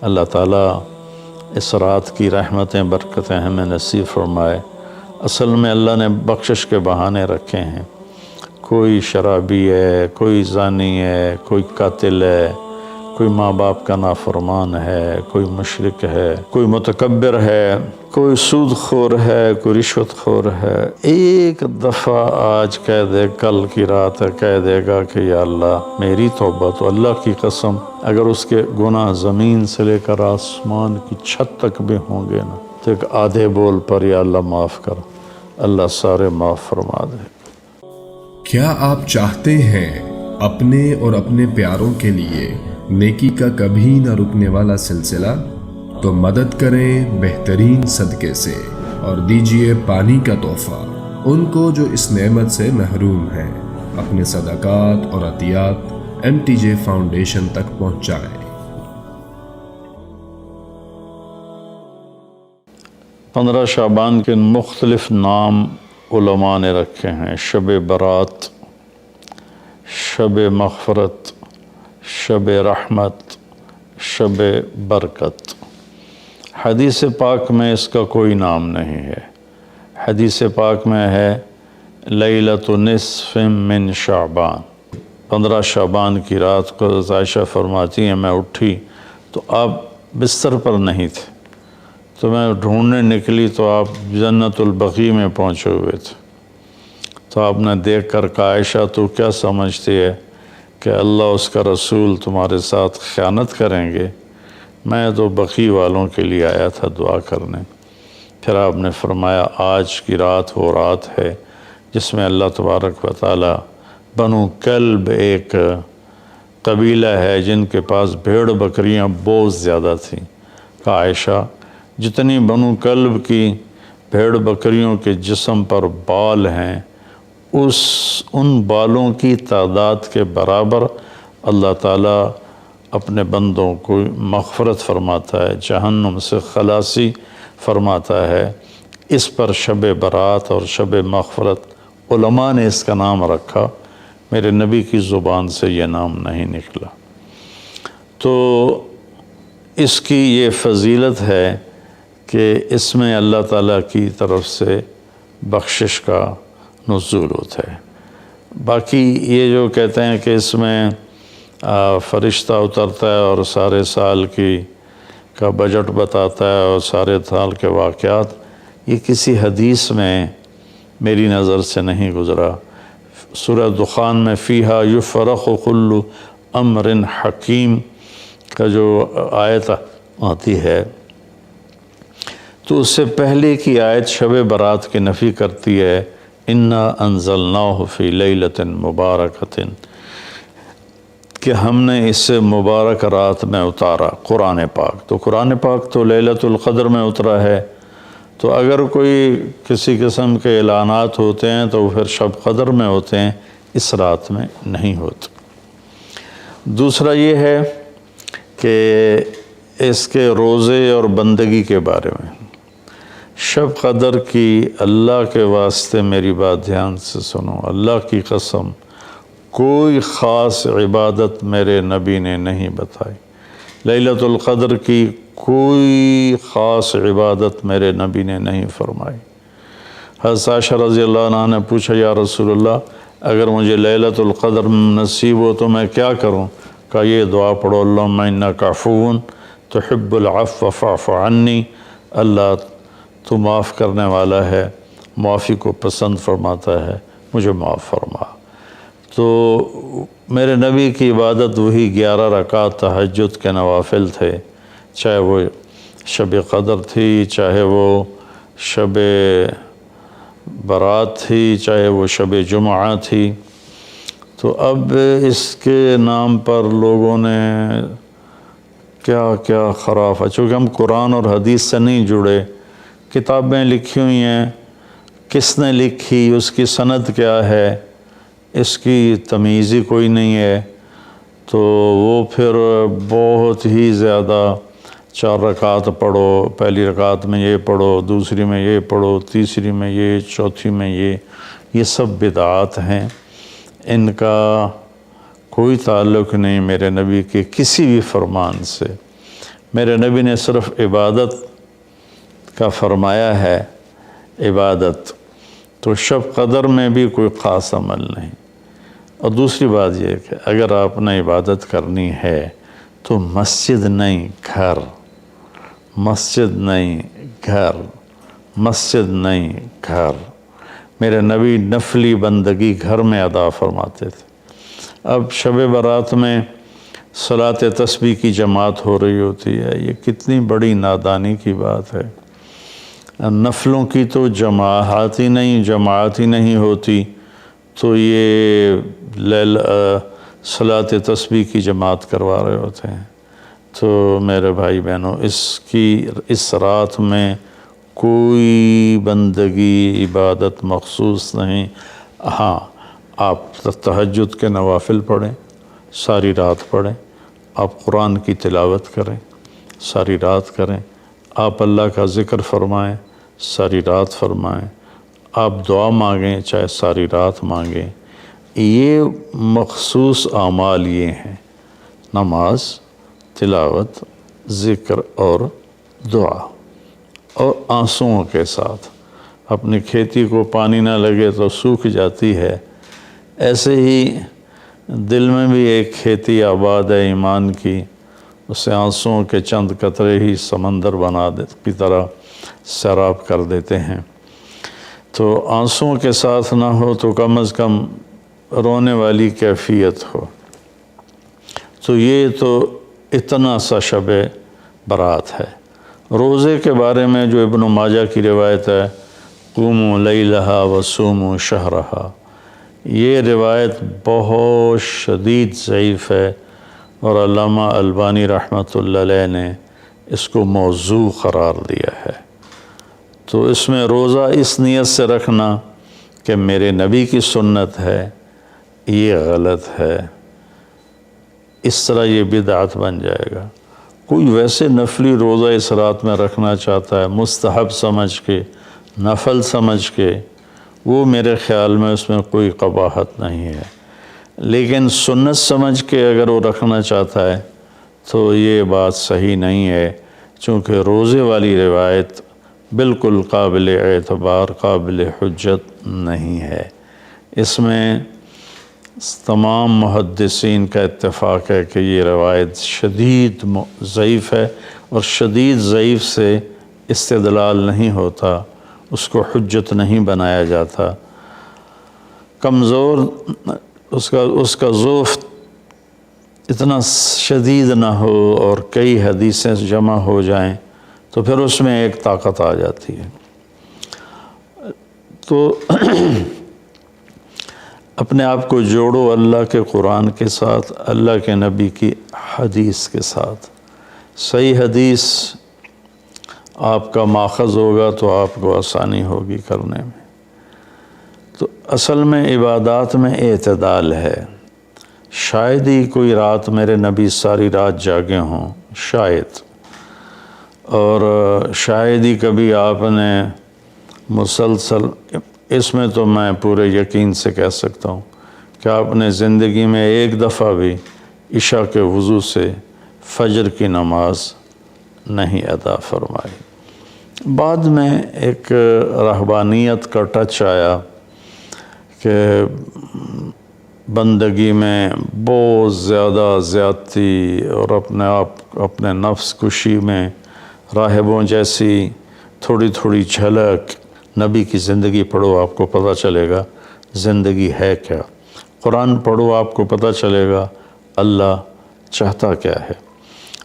اللہ تعالیٰ اس رات کی رحمتیں برکتیں ہمیں نصیب فرمائے۔ اصل میں اللہ نے بخشش کے بہانے رکھے ہیں، کوئی شرابی ہے، کوئی زانی ہے، کوئی قاتل ہے، کوئی ماں باپ کا نافرمان ہے، کوئی مشرک ہے، کوئی متکبر ہے، کوئی سود خور ہے، کوئی رشوت خور ہے۔ ایک دفعہ آج کہہ دے، کل کی رات ہے کہہ دے گا کہ یا اللہ میری توبہ، تو اللہ کی قسم اگر اس کے گناہ زمین سے لے کر آسمان کی چھت تک بھی ہوں گے نا، تو ایک آدھے بول پر یا اللہ معاف کر، اللہ سارے معاف فرما دے۔ کیا آپ چاہتے ہیں اپنے اور اپنے پیاروں کے لیے نیکی کا کبھی نہ رکنے والا سلسلہ؟ تو مدد کریں بہترین صدقے سے اور دیجئے پانی کا تحفہ ان کو جو اس نعمت سے محروم ہیں۔ اپنے صدقات اور عطیات MTJ فاؤنڈیشن تک پہنچائیں۔ 15 شعبان کے مختلف نام علماء نے رکھے ہیں: شب برات، شب مغفرت، شب رحمت، شب برکت۔ حدیث پاک میں اس کا کوئی نام نہیں ہے۔ حدیث پاک میں ہے لیلۃ نصف من شعبان، 15 شعبان کی رات کو حضرت عائشہ فرماتی ہیں میں اٹھی تو آپ بستر پر نہیں تھے، تو میں ڈھونڈنے نکلی تو آپ جنت البقیع میں پہنچے ہوئے تھے، تو آپ نے دیکھ کر کہا عائشہ تو کیا سمجھتی ہے کہ اللہ اس کا رسول تمہارے ساتھ خیانت کریں گے؟ میں تو بقیع والوں کے لیے آیا تھا دعا کرنے۔ پھر آپ نے فرمایا آج کی رات وہ رات ہے جس میں اللہ تبارک و تعالی بنو کلب ایک قبیلہ ہے جن کے پاس بھیڑ بکریاں بہت زیادہ تھیں، کہا عائشہ جتنی بنو کلب کی بھیڑ بکریوں کے جسم پر بال ہیں ان بالوں کی تعداد کے برابر اللہ تعالیٰ اپنے بندوں کو مغفرت فرماتا ہے، جہنم سے خلاصی فرماتا ہے۔ اس پر شب برات اور شب مغفرت علماء نے اس کا نام رکھا، میرے نبی کی زبان سے یہ نام نہیں نکلا۔ تو اس کی یہ فضیلت ہے کہ اس میں اللہ تعالیٰ کی طرف سے بخشش کا نزول ہوتا ہے۔ باقی یہ جو کہتے ہیں کہ اس میں فرشتہ اترتا ہے اور سارے سال کا بجٹ بتاتا ہے اور سارے سال کے واقعات، یہ کسی حدیث میں میری نظر سے نہیں گزرا۔ سورہ دخان میں فیہا یفرق کل امر حکیم کا جو آیت آتی ہے تو اس سے پہلے کی آیت شب برات کی نفی کرتی ہے، انا انزلناہ فی لیلۃ مبارکۃ، کہ ہم نے اس سے مبارک رات میں اتارا قرآن پاک۔ تو قرآن پاک تو لیلۃ القدر میں اترا ہے، تو اگر کوئی کسی قسم کے اعلانات ہوتے ہیں تو پھر شب قدر میں ہوتے ہیں، اس رات میں نہیں ہوتے۔ دوسرا یہ ہے کہ اس کے روزے اور بندگی کے بارے میں، شب قدر کی اللہ کے واسطے میری بات دھیان سے سنو، اللہ کی قسم کوئی خاص عبادت میرے نبی نے نہیں بتائی، لیلۃ القدر کی کوئی خاص عبادت میرے نبی نے نہیں فرمائی۔ حضرت عائشہ رضی اللہ عنہ نے پوچھا یا رسول اللہ اگر مجھے لیلۃ القدر نصیب ہو تو میں کیا کروں؟ کہا یہ دعا پڑھو، اللہم انک عفو تحب العفو فاعف عنی، اللہ تو معاف کرنے والا ہے، معافی کو پسند فرماتا ہے، مجھے معاف فرما۔ تو میرے نبی کی عبادت وہی 11 رکعت تہجد کے نوافل تھے، چاہے وہ شب قدر تھی، چاہے وہ شب برات تھی، چاہے وہ شب جمعہ تھی۔ تو اب اس کے نام پر لوگوں نے کیا کیا خرافہ، چونکہ ہم قرآن اور حدیث سے نہیں جڑے، کتابیں لکھی ہوئی ہیں، کس نے لکھی، اس کی سند کیا ہے، اس کی تمیز ہی کوئی نہیں ہے، تو وہ پھر بہت ہی زیادہ 4 رکعت پڑھو، پہلی رکعت میں یہ پڑھو، دوسری میں یہ پڑھو، تیسری میں یہ، چوتھی میں یہ سب بدعات ہیں، ان کا کوئی تعلق نہیں میرے نبی کے کسی بھی فرمان سے۔ میرے نبی نے صرف عبادت کا فرمایا ہے، عبادت، تو شب قدر میں بھی کوئی خاص عمل نہیں۔ اور دوسری بات یہ کہ اگر آپ نے عبادت کرنی ہے تو مسجد نہیں گھر، مسجد نہیں گھر، مسجد نہیں گھر۔ میرے نبی نفلی بندگی گھر میں ادا فرماتے تھے۔ اب شب برات میں صلاۃ تسبیح کی جماعت ہو رہی ہوتی ہے، یہ کتنی بڑی نادانی کی بات ہے۔ نفلوں کی تو جماعت ہی نہیں ہوتی، تو یہ صلاۃ تسبیح کی جماعت کروا رہے ہوتے ہیں۔ تو میرے بھائی بہنوں، اس رات میں کوئی بندگی عبادت مخصوص نہیں۔ ہاں، آپ تہجد کے نوافل پڑھیں، ساری رات پڑھیں، آپ قرآن کی تلاوت کریں، ساری رات کریں، آپ اللہ کا ذکر فرمائیں، ساری رات فرمائیں، آپ دعا مانگیں، چاہے ساری رات مانگیں۔ یہ مخصوص اعمال یہ ہیں: نماز، تلاوت، ذکر اور دعا، اور آنسوؤں کے ساتھ۔ اپنی کھیتی کو پانی نہ لگے تو سوکھ جاتی ہے، ایسے ہی دل میں بھی ایک کھیتی آباد ہے ایمان کی، اسے آنسوؤں کے چند قطرے ہی سمندر کی طرح سیراب کر دیتے ہیں۔ تو آنسوؤں کے ساتھ نہ ہو تو کم از کم رونے والی کیفیت ہو۔ تو یہ تو اتنا سا شب برات ہے۔ روزے کے بارے میں جو ابن ماجہ کی روایت ہے، قوموا لیلہا وصوموا شہرہا، یہ روایت بہت شدید ضعیف ہے، اور علامہ البانی رحمۃ اللہ علیہ نے اس کو موضوع قرار دیا ہے۔ تو اس میں روزہ اس نیت سے رکھنا کہ میرے نبی کی سنت ہے، یہ غلط ہے، اس طرح یہ بدعت بن جائے گا۔ کوئی ویسے نفلی روزہ اس رات میں رکھنا چاہتا ہے مستحب سمجھ کے، نفل سمجھ کے، وہ میرے خیال میں اس میں کوئی قباحت نہیں ہے۔ لیکن سنت سمجھ کے اگر وہ رکھنا چاہتا ہے تو یہ بات صحیح نہیں ہے، چونکہ روزے والی روایت بالکل قابل اعتبار، قابل حجت نہیں ہے۔ اس میں تمام محدثین کا اتفاق ہے کہ یہ روایت شدید ضعیف ہے، اور شدید ضعیف سے استدلال نہیں ہوتا، اس کو حجت نہیں بنایا جاتا۔ کمزور اس کا ضعف اتنا شدید نہ ہو اور کئی حدیثیں جمع ہو جائیں تو پھر اس میں ایک طاقت آ جاتی ہے۔ تو اپنے آپ کو جوڑو اللہ کے قرآن کے ساتھ، اللہ کے نبی کی حدیث کے ساتھ۔ صحیح حدیث آپ کا ماخذ ہوگا تو آپ کو آسانی ہوگی کرنے میں۔ تو اصل میں عبادات میں اعتدال ہے۔ شاید ہی کوئی رات میرے نبی ساری رات جاگے ہوں، شاید، اور شاید ہی کبھی آپ نے مسلسل، اس میں تو میں پورے یقین سے کہہ سکتا ہوں کہ آپ نے زندگی میں ایک دفعہ بھی عشاء کے وضو سے فجر کی نماز نہیں ادا فرمائی۔ بعد میں ایک رہبانیت کا ٹچ آیا کہ بندگی میں بہت زیادہ زیادتی اور اپنے نفس کشی میں راہبوں جیسی تھوڑی تھوڑی جھلک۔ نبی کی زندگی پڑھو، آپ کو پتہ چلے گا زندگی ہے کیا۔ قرآن پڑھو، آپ کو پتہ چلے گا اللہ چاہتا کیا ہے۔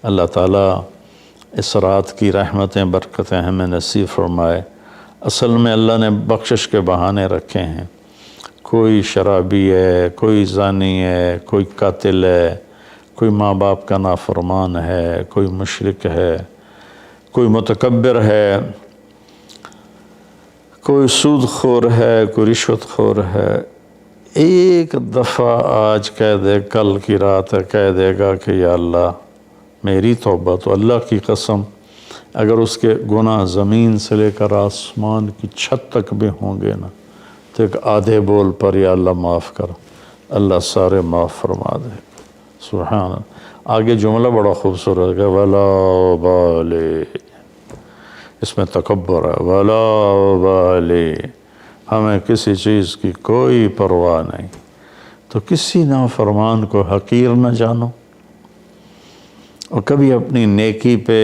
اللہ تعالیٰ اس رات کی رحمتیں برکتیں ہمیں نصیب فرمائے۔ اصل میں اللہ نے بخشش کے بہانے رکھے ہیں۔ کوئی شرابی ہے، کوئی زانی ہے، کوئی قاتل ہے، کوئی ماں باپ کا نافرمان ہے، کوئی مشرک ہے، کوئی متکبر ہے، کوئی سود خور ہے، کوئی رشوت خور ہے۔ ایک دفعہ آج کہہ دے، کل کی رات ہے، کہہ دے گا کہ یا اللہ میری توبہ، تو اللہ کی قسم اگر اس کے گناہ زمین سے لے کر آسمان کی چھت تک بھی ہوں گے نا، تو ایک آدھے بول پر یا اللہ معاف کر، اللہ سارے معاف فرما دے۔ سبحان اللہ۔ آگے جملہ بڑا خوبصورت ہے، ولا بالے، اس میں تکبر ہے، ولا بالے، ہمیں کسی چیز کی کوئی پرواہ نہیں۔ تو کسی نافرمان کو حقیر نہ جانو، اور کبھی اپنی نیکی پہ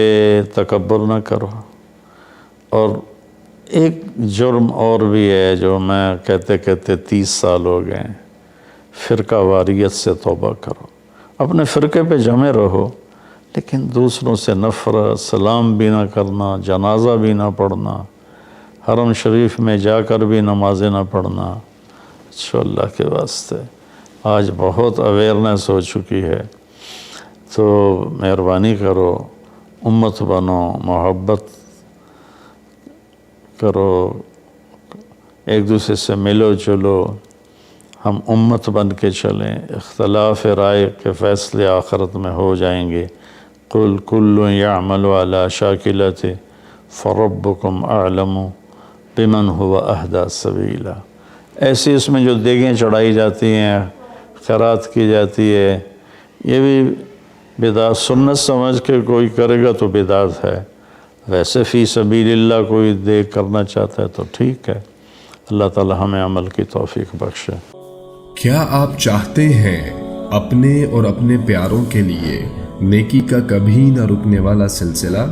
تکبر نہ کرو۔ اور ایک جرم اور بھی ہے جو میں کہتے 30 سال ہو گئے، فرقہ واریت سے توبہ کرو۔ اپنے فرقے پہ جمے رہو، لیکن دوسروں سے نفرت، سلام بھی نہ کرنا، جنازہ بھی نہ پڑھنا، حرم شریف میں جا کر بھی نمازیں نہ پڑھنا۔ اچھا اللہ کے واسطے آج بہت اویئرنیس ہو چکی ہے، تو مہربانی کرو، امت بنو، محبت کرو، ایک دوسرے سے ملو جلو، ہم امت بن کے چلیں۔ اختلاف رائے کے فیصلے آخرت میں ہو جائیں گے۔ قل کل یعمل علی شاکلتہ فربکم اعلم بمن هو اہدی سبیلا۔ ایسی اس میں جو دیگیں چڑھائی جاتی ہیں، خیرات کی جاتی ہے، یہ بھی بدعت سنت سمجھ کے کوئی کرے گا تو بدعت ہے، ویسے فی سبیل اللہ کوئی دیکھ کرنا چاہتا ہے تو ٹھیک ہے۔ اللہ تعالی ہمیں عمل کی توفیق بخشے۔ کیا آپ چاہتے ہیں اپنے اور اپنے پیاروں کے لیے نیکی کا کبھی نہ رکنے والا سلسلہ؟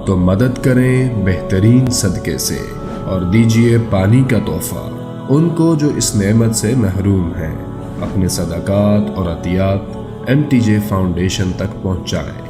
تو مدد کریں بہترین صدقے سے اور دیجئے پانی کا تحفہ ان کو جو اس نعمت سے محروم ہیں۔ اپنے صدقات اور عطیات MTJ فاؤنڈیشن تک پہنچائیں۔